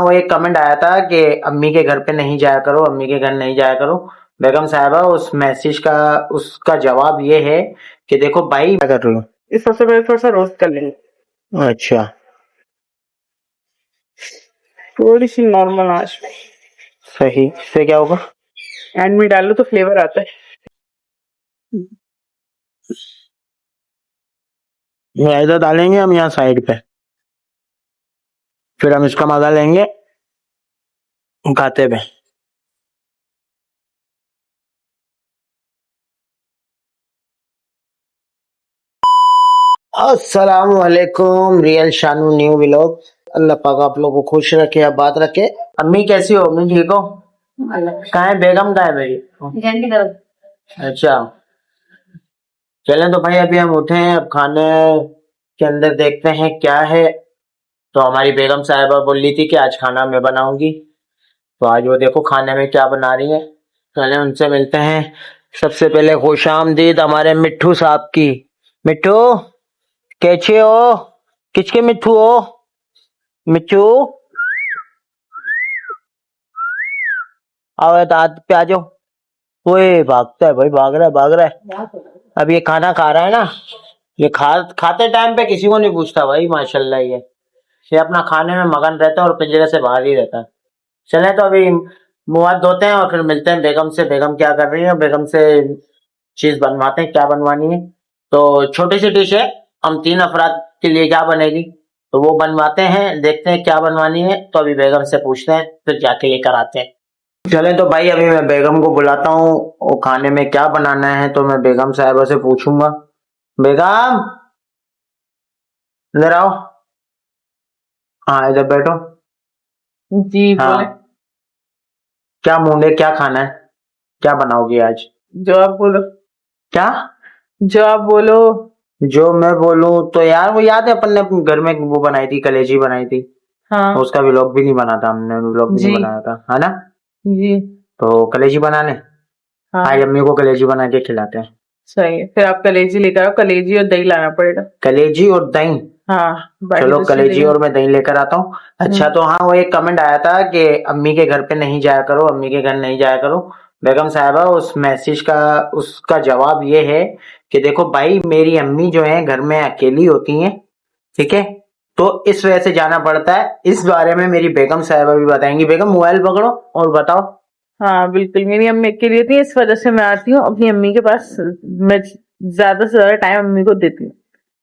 वो एक कमेंट आया था कि अम्मी के घर पे नहीं जाया करो, अम्मी के घर नहीं जाया करो। बेगम साहिबा उस मैसेज का उसका जवाब ये है कि देखो भाई क्या कर रही हो। इस सबसे पहले थोड़ा सा रोस्ट कर लेंगे, अच्छा थोड़ी सी नॉर्मल आंच में। सही, इससे क्या होगा? एंड में डालो तो फ्लेवर आता है। इधर डालेंगे हम यहाँ साइड पे, फिर हम इसका मजा लेंगे खाते हुए। अस्सलाम वालेकुम, रियल शानू न्यू व्लॉग। अल्लाह पाक आप लोगों को खुश रखे, आबाद रखे। अम्मी कैसी हो? अम्मी ठीक हो? कहाँ है बेगम? कहाँ है भाई? अच्छा चलें तो भाई, अभी हम उठे हैं, अब खाने के अंदर देखते हैं क्या है। तो हमारी बेगम साहिबा बोल रही थी कि आज खाना मैं बनाऊंगी, तो आज वो देखो खाने में क्या बना रही है। चले उनसे मिलते हैं। सबसे पहले खुशामदीद हमारे मिट्ठू साहब की। मिट्ठू कैसे हो? किसके मिट्ठू हो? मिट्ठू आओ दांत पे आ जाओ। ओए भागता है भाई, भाग रहा है भाग रहा है। अब ये खाना खा रहा है ना, ये खाते टाइम पे किसी को नहीं पूछता भाई, माशाल्लाह। ये अपना खाने में मगन रहता है और पिंजरे से बाहर ही रहता है। चले तो अभी मुंह हाथ धोते हैं और फिर मिलते हैं बेगम से। बेगम क्या कर रही है, बेगम से चीज बनवाते हैं, क्या बनवानी है। तो छोटी सी डिश है, हम 3 अफराद के लिए क्या बनेगी, तो वो बनवाते हैं, देखते हैं क्या बनवानी है। तो अभी बेगम से पूछते हैं, फिर जाके लेकर आते हैं। चले तो भाई अभी मैं बेगम को बुलाता हूँ, वो खाने में क्या बनाना है तो मैं बेगम साहिबा से पूछूंगा। बेगम इधर आओ। हाँ इधर बैठो। जी बोले। हाँ क्या मूड है, क्या खाना है, क्या बनाओगी आज? जो आप बोलो, क्या? जो आप बोलो। जो मैं बोलूं तो यार, वो याद है अपन ने अपने घर में वो बनाई थी, कलेजी बनाई थी। हाँ उसका व्लॉग भी नहीं बना था हमने, व्लॉग भी नहीं जी बनाया था, है ना? जी तो कलेजी बनाने हाँ आज अम्मी को कलेजी बना के खिलाते हैं। सही है। फिर आप कलेजी लेकर आओ, कलेजी और दही लाना पड़ेगा। कलेजी और दही? हाँ बाकी चलो तो चलेगा। कलेजी और मैं दही लेकर आता हूँ। अच्छा तो हाँ, वो एक कमेंट आया था कि अम्मी के घर पे नहीं जाया करो, अम्मी के घर नहीं जाया करो। बेगम साहिबा उस मैसेज का उसका जवाब ये है कि देखो भाई, मेरी अम्मी जो है घर में अकेली होती हैं, ठीक है, तो इस वजह से जाना पड़ता है। इस बारे में मेरी बेगम साहिबा भी बताएंगी। बेगम मोबाइल पकड़ो और बताओ। हाँ बिल्कुल, मेरी अम्मी अकेली होती है, इस वजह से मैं आती हूँ अपनी अम्मी के पास। मैं ज्यादा से ज्यादा टाइम अम्मी को देती हूँ।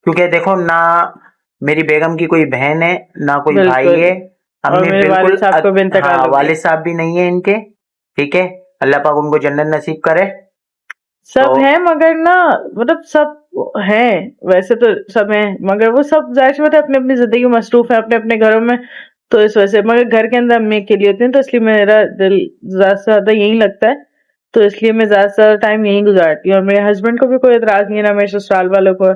क्योंकि देखो ना, मेरी बेगम की कोई बहन है ना कोई भाई बिल्कुल। है। और अम्मी मेरे वालिद बिल्कुल साहब को भी इंतकाल हाँ, हो गया। वालिद साहब भी नहीं है इनके, ठीक है। अल्लाह पाक उनको जन्नत नसीब करे। तो सब है मगर ना, मतलब सब है, वैसे तो सब है मगर वो सब जाहिर सी बात है अपनी अपनी जिंदगी में मसरूफ है, अपने अपने घरों में। तो इस वजह से, मगर घर के अंदर अम्मी अकेली होती है, तो इसलिए मेरा दिल ज्यादा से ज्यादा यही लगता है। तो इसलिए मैं ज्यादा से ज्यादा टाइम यही गुजारती हूँ, और मेरे हस्बैंड को भी कोई एतराज नहीं है, ना मेरे ससुराल वालों को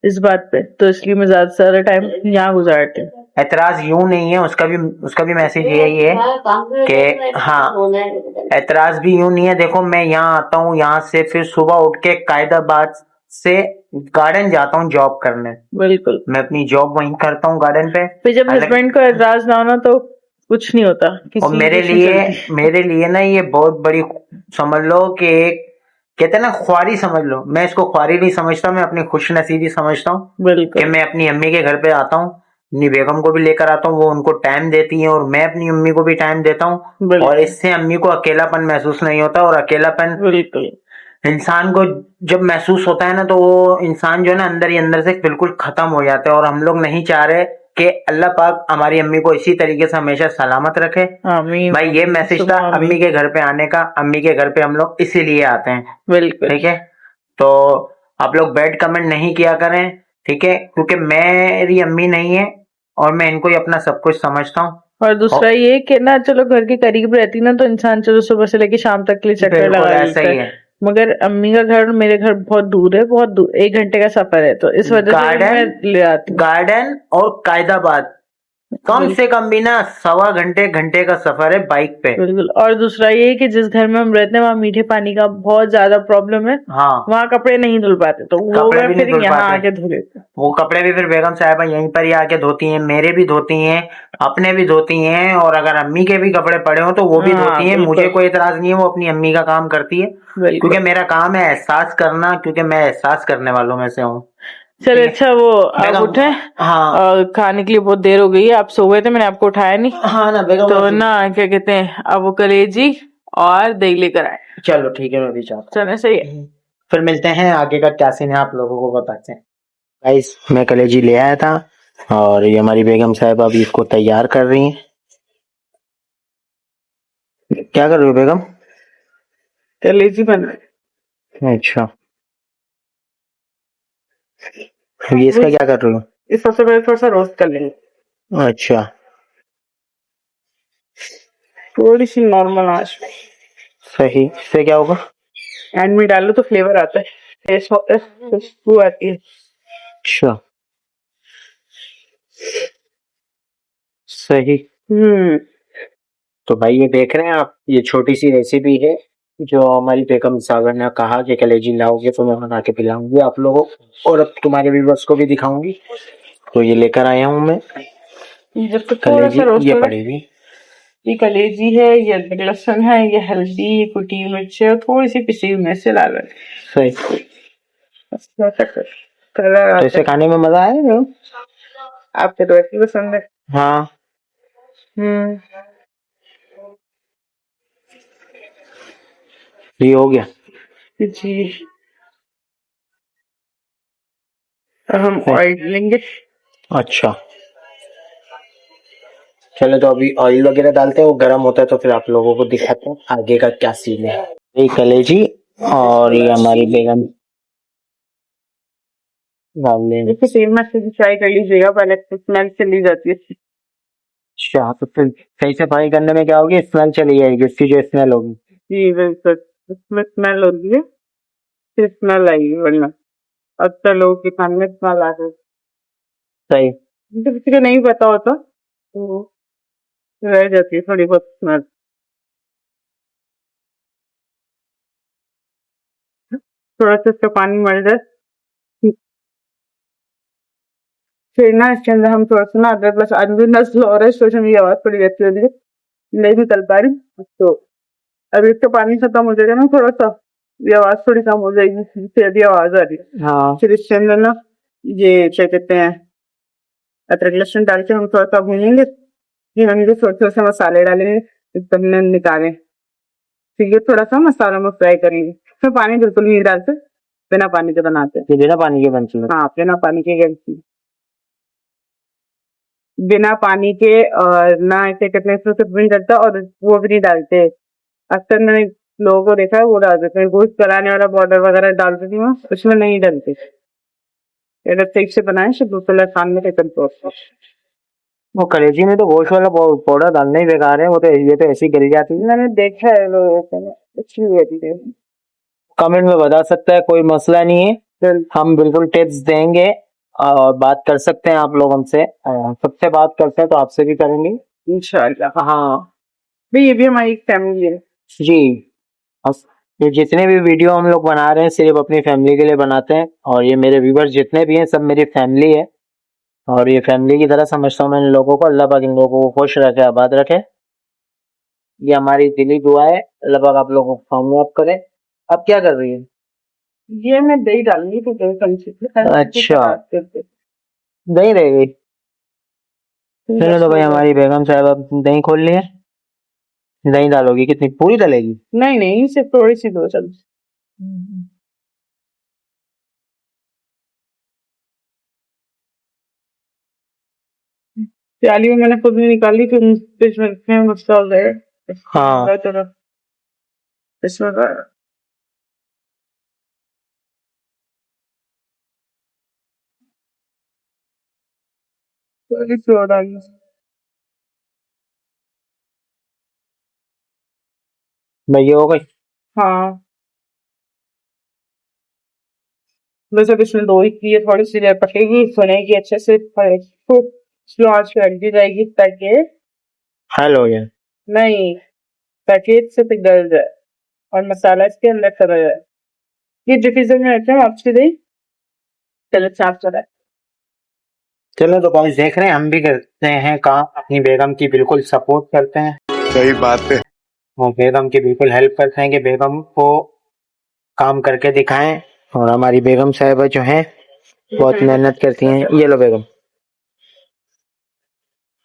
इस बात पे। तो इसलिए मैं ज्यादा से ज्यादा टाइम यहाँ गुजारती हूँ। एतराज यूं नहीं है, उसका भी मैसेज यही है कि हाँ, एतराज भी यूं नहीं है। देखो मैं यहाँ आता हूँ, यहाँ से फिर सुबह उठ के कायदाबाद से गार्डन जाता हूँ जॉब करने। बिल्कुल। मैं अपनी जॉब वहीं करता हूँ गार्डन पे। फिर जब हस्बैंड को एतराज ना होना तो कुछ नहीं होता, और किसी की कुछ नहीं चलती। मेरे लिए ना ये बहुत बड़ी, समझ लो कि एक, कहते हैं ना ख्वारी, समझ लो। मैं इसको ख्वारी नहीं समझता, मैं अपनी खुश नसीबी समझता हूँ कि बिल्कुल मैं अपनी अम्मी के घर पे आता हूँ, अपनी बेगम को भी लेकर आता हूँ, वो उनको टाइम देती है और मैं अपनी अम्मी को भी टाइम देता हूँ। और बिल्कुल इससे अम्मी को अकेलापन महसूस नहीं होता। और अकेलापन बिल्कुल। इंसान को जब महसूस होता है ना, तो वो इंसान जो है ना अंदर ही अंदर से बिल्कुल खत्म हो जाता है। और हम लोग नहीं चाह रहे कि अल्लाह पाक हमारी अम्मी को इसी तरीके से हमेशा सलामत रखे। आमीन। भाई ये मैसेज था सुबह आमीन। अम्मी के घर पे आने का। अम्मी के घर पे हम लोग इसीलिए आते हैं, बिल्कुल। ठीक है। तो आप लोग बैड कमेंट नहीं किया करें, ठीक है, क्योंकि मेरी अम्मी नहीं है और मैं इनको ही अपना सब कुछ समझता हूँ। और दूसरा ये कि ना, चलो घर के करीब रहती ना तो इंसान चलो सुबह से लेके शाम तक के लिए चक्कर बिल्कुल लगा ऐसा लेता ही है। है। मगर अम्मी का घर मेरे घर बहुत दूर है, बहुत दूर, 1 घंटे का सफर है, तो इस वजह से भी मैं ले आती हूँ। गार्डन और कायदाबाद कम बिल्कुल से कम भी ना 1.25 घंटे का सफर है बाइक पे। बिल्कुल। और दूसरा ये है कि जिस घर में हम रहते हैं वहाँ मीठे पानी का बहुत ज्यादा प्रॉब्लम है, हाँ, वहाँ कपड़े नहीं धुल पाते, तो वो कपड़े मैं भी नहीं फिर धुल यहाँ पाते। आके धो लेते हैं। वो कपड़े भी फिर बेगम साहिबा यहीं पर ही आके धोती हैं, मेरे भी धोती हैं, अपने भी धोती हैं, और अगर अम्मी के भी कपड़े पड़े हो तो वो भी हाँ धोती हैं। मुझे बिल्कुल कोई इतराज नहीं है, वो अपनी अम्मी का काम करती है, क्योंकि बिल्कुल। मेरा काम है एहसास करना, क्योंकि मैं एहसास करने वालों में से हूँ। चले ठीक है अच्छा, वो आप बेगम। उठे हाँ और खाने के लिए बहुत देर हो गई है, आप सो गए थे, मैंने आपको उठाया नहीं। हाँ ना बेगम, तो ना क्या कहते हैं, अब वो कलेजी और दही लेकर आए। चलो ठीक है, मैं भी चाहता चले सही है। हूँ। फिर मिलते हैं, आगे का क्या सीन है आप लोगों को बताते हैं। गाइस, मैं कलेजी ले आया था, और ये हमारी बेगम साहब अभी इसको तैयार कर रही हैं। क्या कर रही हो बेगम? कलेजी बन रहे। अच्छा, ये इसका क्या कर रही हो? इस सबसे पहले थोड़ा सा रोस्ट कर लेंगे, अच्छा, थोड़ी सी नॉर्मल आंच पे। सही। इससे क्या होगा? एंड में डालो तो फ्लेवर आता है, टेस्ट होता है, खुशबू आती है। अच्छा, सही। तो भाई ये देख रहे हैं आप, ये छोटी सी रेसिपी है जो हमारी बेगम सागर ने कहा कि कलेजी लाओगे तो मैं बना के पिलाऊंगी आप लोगों को, और अब तुम्हारे व्यूवर्स को भी दिखाऊंगी। तो ये लेकर आया हूँ मैं जब तक थोड़ा सा कलेजी, रोस्ट ये होगा। पड़ेगी। ये कलेजी है, ये अदरक लहसुन है, ये हल्दी, ये कुटी हुई मिर्च है और थोड़ी सी पिसी हुई मिर्च लाल वाली। सही। बस ऐसा कलर तो आता इसे है। खाने में मजा आएगा। आपके तो ऐसी पसंद है। हाँ, हम्म। ये हो गया। जी, अब हम सही। ऑयल लेंगे। अच्छा, चलो तो अभी ऑयल वगैरह डालते हैं, वो गर्म होता है तो फिर आप लोगों को दिखाते हैं आगे का क्या सीन है। ये कलेजी, और ये हमारी बेगम डाल लेंगे। देखिए तेल में अच्छे से फ्राई कर लीजिएगा, पहले स्मेल चली जाती है। अच्छा, तो फिर सही से फ्राई करने में क्या होगी? स्मेल चली जाएगी, उसकी जो स्मेल होगी। जी बिल्कुल, उसमें स्मेल होती है, फिर स्मेल आएगी, वरना अक्सर लोगों के खाने में स्मेल आ रही है। सही। तो किसी को नहीं पता होता तो रह जाती है थोड़ी बहुत स्मेल। थोड़ा सा इसका पानी मर जाए, फिर ना इसके अंदर हम थोड़ा सा ना अदरक प्लस आदमी नस्ल और है, सोच मेरी आवाज थोड़ी अच्छी हो रही है, नहीं निकल पा रही। तो अभी इसका पानी खत्म हो जाएगा ना थोड़ा सा, ये आवाज थोड़ी कम हो जाएगी, फिर अभी आवाज आ रही है। हाँ, फिर इसके अंदर ना ये क्या कहते हैं, अदरक लहसुन डाल के हम थोड़ा सा भूनेंगे, फिर हम ये थोड़े से मसाले डालेंगे, एकदम ने निकालें, फिर ये थोड़ा सा मसाला में फ्राई करेंगे। फिर पानी बिल्कुल नहीं डालते, बिना पानी के बनाते हैं। ये बिना पानी के बनती है? हाँ बिना पानी के बनती, बिना पानी के। और ना ऐसे कितने से कुछ भी नहीं डलता, और वो भी नहीं डालते। अक्सर मैंने लोगों को देखा है वो डाल देते हैं, गोश्त कराने वाला बॉर्डर वगैरह डाल देती हूँ, उसमें नहीं डलते। अगर ठीक से बनाए शुद्ध तो आसान में टिकन तो वो कलेजी में तो गोश्त वाला पाउडर डालना ही बेकार है, वो तो ये तो ऐसी ही गल जाती है। मैंने देखा है लोगों को, अच्छी होती है। कमेंट में बता सकता है, कोई मसला नहीं है, हम बिल्कुल टिप्स देंगे, और बात कर सकते हैं आप लोग हमसे, सबसे बात करते हैं तो आपसे भी करेंगे इंशाल्लाह। हाँ भाई ये भी हमारी एक फैमिली है। जी। ये जितने भी वीडियो हम लोग बना रहे हैं सिर्फ अपनी फैमिली के लिए बनाते हैं, और ये मेरे व्यूवर्स जितने भी हैं सब मेरी फैमिली है, और ये फैमिली की तरह समझता हूँ मैं इन लोगों को। अल्लाह पाक इन लोगों को खुश रखे, आबाद रखे, ये हमारी दिली दुआ है। अल्लाह पाक आप लोगों को कामयाब करे। अब क्या कर रही है? ये मैं दही डालूंगी तो दही अच्छा, करते। दही रह गई। चलो तो भाई, हमारी बेगम साहब अब दही खोल ली है। दही डालोगी कितनी, पूरी डालेगी? नहीं नहीं, सिर्फ थोड़ी सी दो चल। प्याली में मैंने खुद नहीं निकाली, फिर इसमें गुस्सा हो जाएगा। हाँ, इसमें थोड़ी सी और डालनी। भाई ये हो गई। हाँ बस अब इसमें दो ही की है, थोड़ी सी देर पकेगी, सुनेगी अच्छे से, स्लो आंच पे रख दी जाएगी ताकि हेलो ये नहीं, ताकि इससे तक गल जाए और मसाला इसके अंदर चला जाए। ये डिफीजर में रखते हैं आपसे दही, चलो साफ चला। चलो तो गाइस देख रहे हैं, हम भी करते हैं काम, अपनी बेगम की बिल्कुल सपोर्ट करते हैं। सही बात है। और बेगम की बिल्कुल हेल्प करते हैं कि बेगम को काम करके दिखाएं। और हमारी बेगम साहिबा जो हैं बहुत मेहनत करती हैं। ये लो बेगम,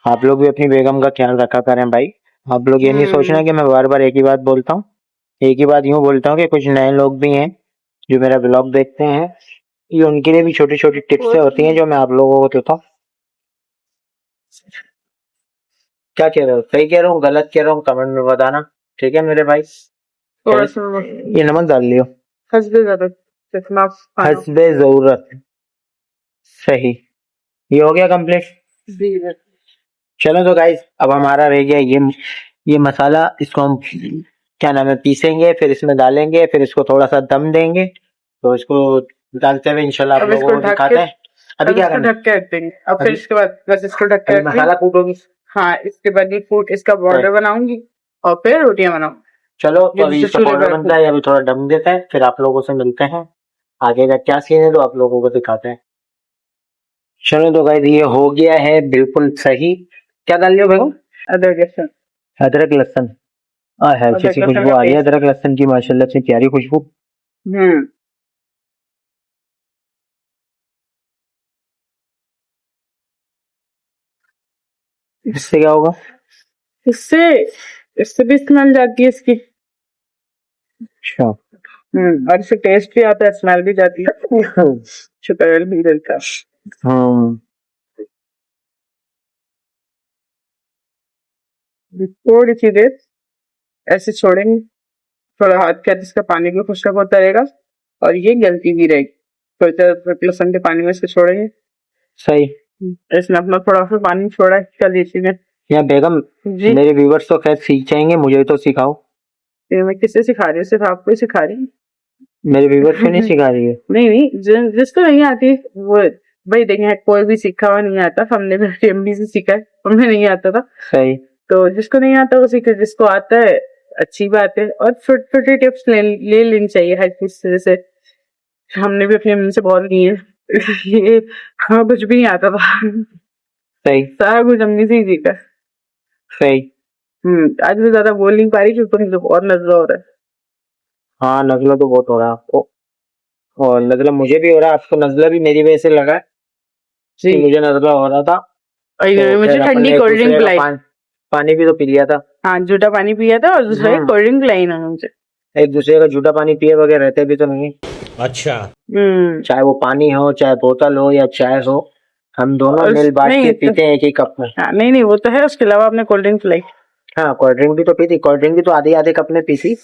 आप लोग भी अपनी बेगम का ख्याल रखा करें भाई। आप लोग ये नहीं सोचना कि मैं बार बार एक ही बात बोलता हूँ। एक ही बात यूं बोलता हूँ कि कुछ नए लोग भी हैं जो मेरा ब्लॉग देखते हैं, ये उनके लिए भी छोटी छोटी टिप्स होती हैं जो मैं आप लोगों को देता हूँ। क्या कह रहे हो, सही कह रहा हूँ गलत कह रहा हूँ, कमेंट में बताना, ठीक है मेरे भाई। थोड़ा सा ये नमक डाल लियो, हंसबे जरूरत, जितना खाना हस्बे जरूरत। सही, ये हो गया कंप्लीट। जी। चलो तो गाइस, अब हमारा रह गया ये मसाला, इसको हम क्या नाम है पीसेंगे, फिर इसमें डालेंगे, फिर इसको थोड़ा सा दम देंगे। तो इसको डालते हुए इंशाल्लाह आप अब लोगों इसको को ढक दिखाते के, हैं। अभी अब क्या इसको करना है? ढक के रख देंगे। अब फिर अभी इसके बाद बस इसको ढक के अभी रख देंगे। मसाला कूटोगी? हाँ, इसके बाद ये फूट इसका बॉर्डर बनाऊंगी और फिर रोटियां बनाऊंगी। चलो तो ये अभी दूसरे इसका चूल्हे पाउडर पे बनता है, अभी थोड़ा दम देते हैं, फिर आप लोगों से मिलते हैं। आगे का क्या सीन है तो आप लोगों को दिखाते हैं। चलो तो गाइस, ये हो गया है बिल्कुल सही। क्या डाल लियो बेगम? अदरक लहसुन, अदरक लहसुन, है अदरक अच्छी लहसुन खुशबू का आ रही है पेस्ट। अदरक लहसुन की, माशाल्लाह से प्यारी खुशबू। हम्म, इससे क्या होगा? इससे इससे भी स्मेल जाती है इसकी। अच्छा। और इससे टेस्ट भी आता है, स्मेल भी जाती है, शुक्र भी डलता है। हम्म, थोड़ी सी देर ऐसे छोड़ेंगे, थोड़ा हाथ के हाथ इसका पानी भी खुशक होता रहेगा और ये गलती भी रहेगी। थोड़ी देर लहसुन के पानी में इसको छोड़ेंगे। सही। इसने अपना थोड़ा सा पानी छोड़ा है कल इसी में। या बेगम, जी, मेरे व्यूवर्स तो खैर सीख जाएंगे, मुझे तो सिखाओ। ये मैं किससे सिखा रही हूँ? सिर्फ आपको ही सिखा रही हूँ। मेरे व्यूवर्स को नहीं सिखा रही है? नहीं नहीं, जिसको नहीं आती वो, भाई देखें कोई भी सीखा हुआ नहीं आता। हमने भी फैमिली से सीखा है, हमें नहीं आता था। सही। तो जिसको नहीं आता वो सीखे, जिसको आता है अच्छी बात है। और छोटे छोटे टिप्स ले लेनी चाहिए हर चीज से। जैसे हमने भी अपनी मम्मी से बहुत ली है। ये हमें कुछ भी नहीं आता था, सही। सारा कुछ अम्मी से ही सीखा। सही। आज मैं ज्यादा बोल नहीं पा रही क्योंकि मुझे और नजर हो रहा है। हाँ, नजला तो बहुत हो रहा है आपको, और नजला मुझे भी हो रहा है। आपको नजला भी मेरी वजह से लगा है कि जी, मुझे नजला हो रहा था। और तो मुझे फिर अपन ठंडी ने एक कोल्ड ड्रिंक दूसरे का पिलाई। पानी भी तो पी लिया था। हाँ, जूठा पानी पिया था और दूसरा हाँ, कोल्ड ड्रिंक पिलाई ना मुझे। एक दूसरे का जूठा पानी पिए बगैर रहते भी तो नहीं। अच्छा। चाहे वो पानी हो, चाहे बोतल हो, या चाय हो, हम दोनों और मिल बांट नहीं के तो, पीते हैं एक ही कप में। हाँ, नहीं नहीं वो तो है। उसके अलावा आपने कोल्ड ड्रिंक पिलाई। हाँ, कोल्ड ड्रिंक भी तो पी थी, कोल्ड ड्रिंक भी तो आधे आधे कप में पी थी।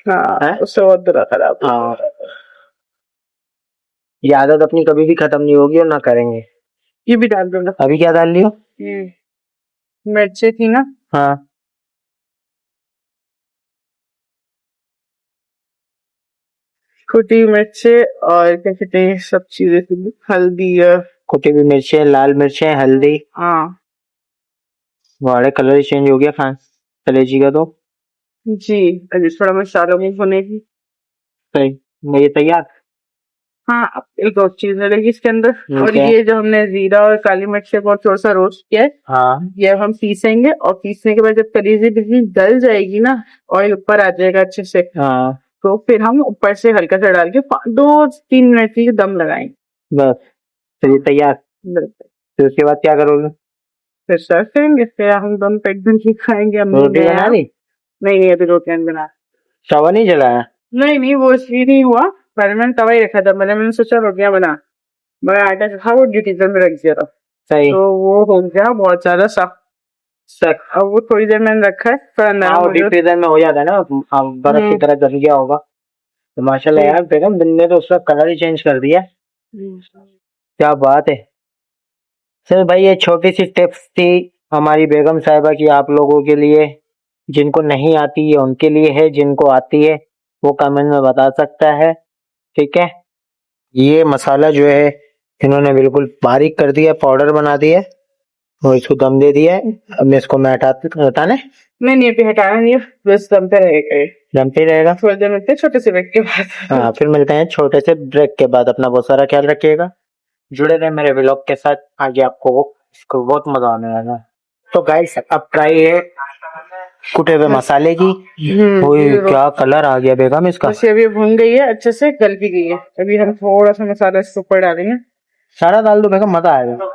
हाँ, है? उससे बहुत बुरा खराब। हाँ, ये आदत अपनी कभी भी खत्म नहीं होगी और ना करेंगे। ये भी डाल दो ना। अभी क्या डाल लियो? मिर्ची थी ना, हाँ, कुटी मिर्चे और क्या कहते हैं सब चीजें थी, हल्दी कुटी हुई मिर्चें, लाल मिर्चें, हल्दी। हाँ वाले कलर ही चेंज हो गया खान कलेजी का तो। जी। अभी थोड़ा मसालों में भुनेगी। सही। मैं ये तैयार। हाँ, अब एक और चीज डलेगी इसके अंदर। और क्या? ये जो हमने जीरा और काली मिर्च से बहुत थोड़ा सा रोस्ट किया है, हाँ, ये अब हम पीसेंगे। और पीसने के बाद जब कलीजी बिल्कुल गल जाएगी ना, ऑयल ऊपर आ जाएगा अच्छे से, हाँ, तो फिर हम ऊपर से हल्का सा डाल के 2-3 मिनट के लिए दम लगाएंगे। बस फिर ये तैयार। फिर उसके बाद क्या करोगे? फिर सर्व करेंगे, फिर हम दोनों पेट भर के खाएंगे। अम्मी रोटी ने बना ली? नहीं नहीं, अभी रोटियां नहीं बना। तवा नहीं जलाया? नहीं नहीं, वो इसलिए नहीं हुआ, पहले मैंने तवा ही रखा था। मैंने सोचा रोटियां बना, मैं आटा था वो ड्यूटीजर में रख दिया था, सही। तो वो हो गया बहुत ज्यादा सख्त। अब वो थोड़ी देर मैंने रखा है, थोड़ा नरम हाँ, हो डीप गया। फ्रीजर में हो जाता है ना, अब बर्फ की तरह जल गया होगा। तो माशाल्लाह जी। यार बेगम, दिन ने तो उसका कलर ही चेंज कर दिया। क्या बात है। सर भाई, ये छोटी सी टिप्स थी हमारी बेगम साहिबा की आप लोगों के लिए। जिनको नहीं आती है उनके लिए है, जिनको आती है वो कमेंट में बता सकता है, ठीक है। ये मसाला जो है इन्होंने बिल्कुल बारीक कर दिया, पाउडर बना दिया। वो इसको दम दे दिया है। अब मैं इसको हटाने नहीं अभी हटाना नहीं है, बस दम पे रहेगा ये। दम पे ही रहेगा। थोड़ी देर मिलते हैं छोटे से ब्रेक के बाद। हाँ फिर मिलते हैं छोटे से ब्रेक के बाद। अपना बहुत सारा ख्याल रखिएगा, जुड़े रहे मेरे व्लॉग के साथ, आगे आपको इसको बहुत मजा आने वाला है। तो गाइस अब ट्राई है कुटे हुए मसाले की। ओए क्या कलर आ गया बेगम इसका। बस ये अभी भुन गई है, अच्छे से गल भी गई है। अभी हम थोड़ा सा मसाला इसके ऊपर डालेंगे। सारा डाल दो बेगम, मजा आएगा।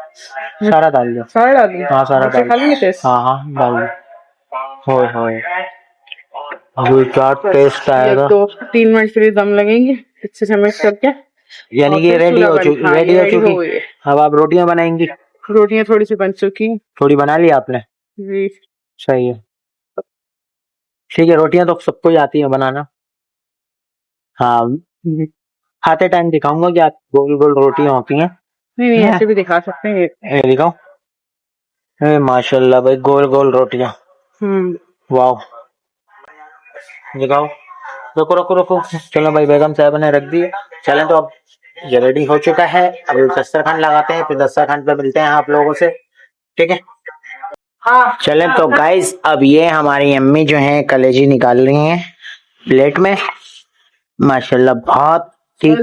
सारा डाल दो। सारा डाल दूं? हाँ सारा डाल। खा लेंगे टेस्ट? हाँ डाल दो। होए होए अभी क्या टेस्ट आएगा। 2-3 मिनट के लिए दम लगेंगे अच्छे से मिक्स करके। यानी कि रेडी हो चुकी, रेडी हो चुकी। अब आप रोटियां बनाएंगी? रोटियां थोड़ी सी बन चुकी हैं। थोड़ी बना ली आपने? जी सही है, ठीक है। रोटियां तो सबको ही आती है बनाना। हाँ खाते टाइम दिखाऊंगा कि आप गोल गोल रोटियां होती हैं। नहीं ऐसे भी दिखा सकते हैं। ये दिखाओ। माशाल्लाह भाई, गोल गोल रोटियां। वाह, दिखाओ। रुको रुको रुको, चलो भाई बेगम साहब ने रख दी। चलें तो अब ये रेडी हो चुका है। अब दस्तरखान लगाते हैं, फिर दस्तरखान पे मिलते हैं आप लोगों से, ठीक है? हाँ चलें तो गाइस, अब ये हमारी अम्मी जो है कलेजी निकाल रही हैं प्लेट में। माशाल्लाह बहुत ही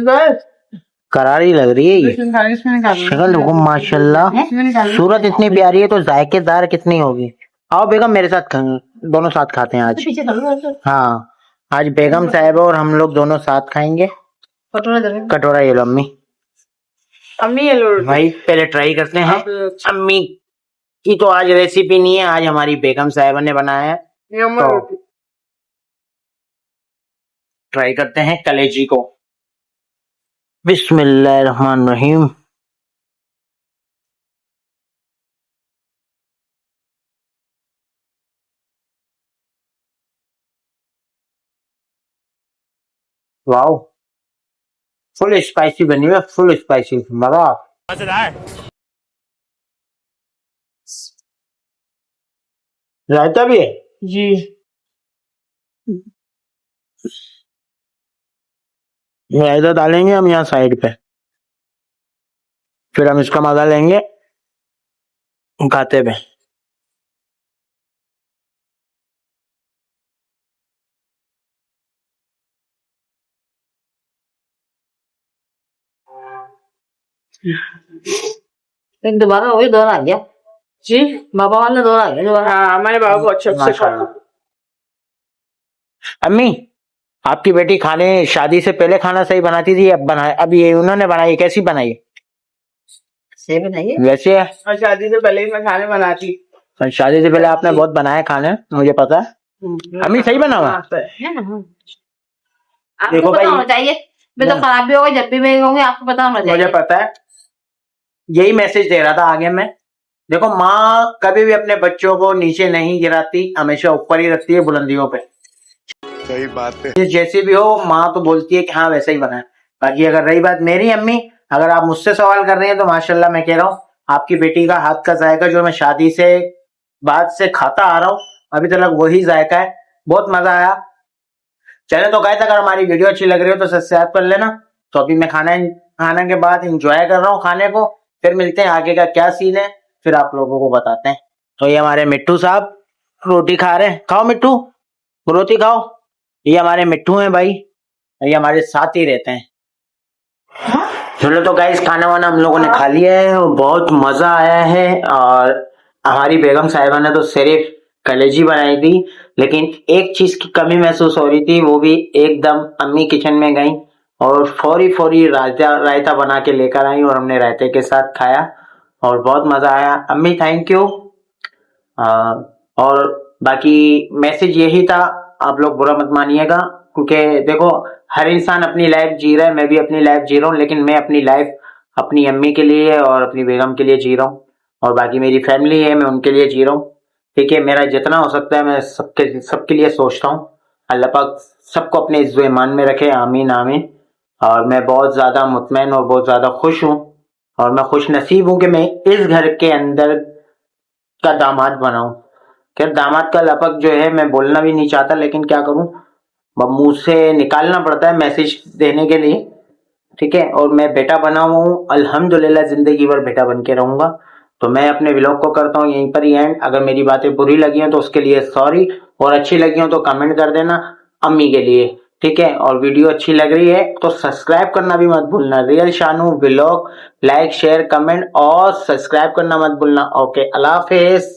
करारी लग रही है ये शक्ल। देखो माशाल्लाह, सूरत इतनी प्यारी है तो जायकेदार कितनी होगी। आओ बेगम मेरे साथ दोनों साथ खाते हैं आज। हाँ आज बेगम साहब और हम लोग दोनों साथ खाएंगे। कटोरा ये लो अम्मी। अम्मी ये लो भाई पहले ट्राई करते हैं। अम्मी की तो आज रेसिपी नहीं है, आज हमारी बेगम साहिबा ने बनाया है। तो ट्राई करते हैं कलेजी को। बिस्मिल्लाहिर्रहमानिर्रहीम। वाओ, फुल स्पाइसी बनी हुई है, फुल स्पाइसी, मजा। रायता भी है जी। रायता डालेंगे हम यहाँ साइड पे, फिर हम इसका मजा लेंगे खाते हुए। दोबारा वही दोहरा गया जी बाबा वाला दोहरा गया दोबारा। हाँ हमारे बाबा को अच्छा से खाना। अम्मी आपकी बेटी खाने शादी से पहले खाना सही बनाती थी, अब बनाए, अब ये उन्होंने बनाई, कैसी बनाई? से बनाइए वैसे है। और शादी से पहले ही मैं खाने बनाती। शादी से पहले आपने बहुत बनाए खाने, मुझे पता है। अम्मी सही बना हुआ? आपको पता होना चाहिए, मैं तो खराब भी होगा जब भी मैं होंगे, आपको पता होना चाहिए। मुझे पता है, यही मैसेज दे रहा था आगे मैं। देखो माँ कभी भी अपने बच्चों को नीचे नहीं गिराती, हमेशा ऊपर ही रखती है, बुलंदियों पे। सही बात है। जैसे भी हो माँ तो बोलती है कि हाँ वैसा ही बना है। बाकी अगर रही बात मेरी अम्मी, अगर आप मुझसे सवाल कर रहे हैं तो माशाल्लाह मैं कह रहा हूँ आपकी बेटी का हाथ का जायका जो मैं शादी से बाद से खाता आ रहा हूँ अभी तक वही जायका है, बहुत मजा आया। चले तो गाइस, अगर हमारी वीडियो अच्छी लग रही हो तो सब्सक्राइब कर लेना। तो अभी मैं खाने के बाद इंजॉय कर रहा हूँ खाने को, फिर मिलते हैं आगे का क्या सीन है, फिर आप लोगों को बताते हैं। तो ये हमारे मिट्टू साहब रोटी खा रहे हैं, खाओ मिट्टू रोटी खाओ। ये हमारे मिट्टू हैं भाई, ये हमारे साथ ही रहते हैं। चलो तो गाइस, खाना वाना हम लोगों ने खा लिया है और बहुत मजा आया है। और हमारी बेगम साहिबा ने तो सिर्फ कलेजी बनाई थी, लेकिन एक चीज की कमी महसूस हो रही थी, वो भी एकदम अम्मी किचन में गई और फौरी रायता बना के लेकर आई और हमने रायते के साथ खाया और बहुत मजा आया। अम्मी थैंक यू। और बाकी मैसेज यही था, आप लोग बुरा मत मानिएगा, क्योंकि देखो हर इंसान अपनी लाइफ जी रहा है, मैं भी अपनी लाइफ जी रहा हूँ, लेकिन मैं अपनी लाइफ अपनी अम्मी के लिए और अपनी बेगम के लिए जी रहा हूँ और बाकी मेरी फैमिली है मैं उनके लिए जी रहा हूँ। ठीक है, मेरा जितना हो सकता है मैं सबके लिए सोचता हूँ। अल्लाह पाक सबको अपने इज्जो ईमान में रखे, आमीन आमीन। और मैं बहुत ज्यादा मुतमैन और बहुत ज्यादा खुश हूँ और मैं खुश नसीब हूँ कि मैं इस घर के अंदर का दामाद बनाऊं। खैर दामाद का लपक जो है मैं बोलना भी नहीं चाहता, लेकिन क्या करूं, मुंह से निकालना पड़ता है मैसेज देने के लिए। ठीक है, और मैं बेटा बना हुआ हूँ, अल्हम्दुलिल्लाह जिंदगी भर बेटा बन के रहूंगा तो मैं अपने व्लॉग को करता हूँ यहीं पर ही एंड। अगर मेरी बातें बुरी लगी हैं तो उसके लिए सॉरी, और अच्छी लगी हो तो कमेंट कर देना अम्मी के लिए, ठीक है। और वीडियो अच्छी लग रही है तो सब्सक्राइब करना भी मत भूलना। Real Shanu vlog, like share comment और सब्सक्राइब करना मत भूलना। ओके, अल्लाह हाफिज।